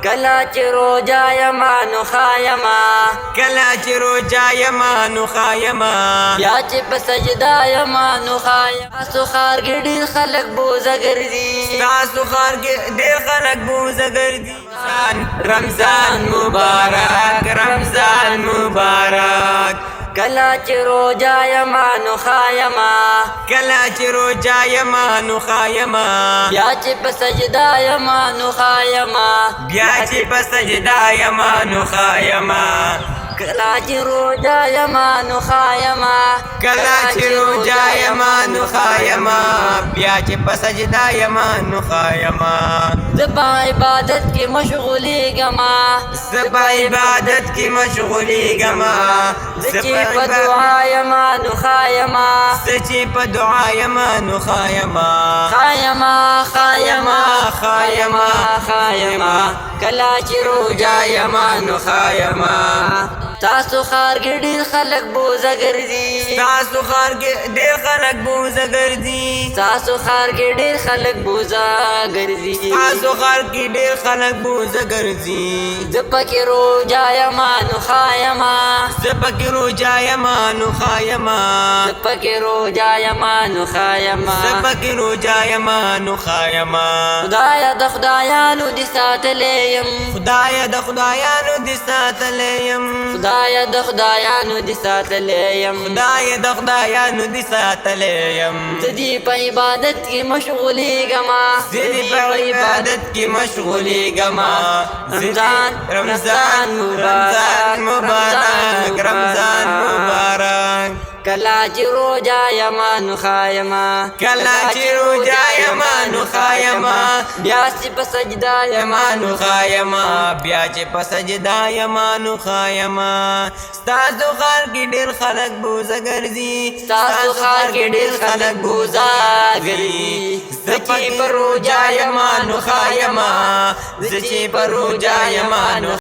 کلا چې روجا یما نو خایما کلا چې روجا یما نو خایما بیا چې په سجدا یما نو خایما تاسو ښار کې ډېر خلک بوزه ګرځي تاسو ښار کې ډېر خلک بوزه ګرځي رمضان مبارک رمضان مبارک کلا چې روجا یما نو خایما کلا چې روجا یما نو خایما بیا چې په سجدا یما نو خایما بیا چې په سجدا یما نو خایما کلا چې روجا یما نو خایما کلا چې روجا یما نو خایما بیا چې په سجدا یما نو خایما زبا عبادت کې مشغولېږم زبا عبادت کې مشغولېږم چې په دعا یما نو خایما چې په دعا یما نو خایما خایما خایما خایما خایما کلا چې روجا یما نو خایما تاسو ښار کې ډېر خلک بوزه ګرځي تاسو ښار کې ډېر خلک بوزه ګرځي تاسو ښار کې ډېر خلک بوزه ګرځي تاسو ښار کې ډېر خلک بوزه ګرځي زه پکې روجا یما نو خایما زه پکې روجا یما نو خایما زه پکې روجا یما نو خایما زه پکې روجا یما نو خایما خدایه د خدایانو دې ساتلی یم خدایه د خدایانو دې ساتلی یم خدایه د خدایانو دې ساتلی یم خدایه د خدایانو دې ساتلی یم زه دې په عبادت کې مشغولېږم زه دې په عبادت کې مشغولېږم رمضان رمضان مبارک رمضان مبارک کلا چې روجا یما نو خایما کلا چې روجا یما نو خایما بیا چې په سجدا یما نو خایما بیا چې په سجدا یما نو خایما ستاسو ښار کې ډېر خلک بوزه ګرځي ستاسو ښار کې ډېر خلک بوزه ګرځي زه چې په روجا یما نو خایما زه چې په روجا یما نو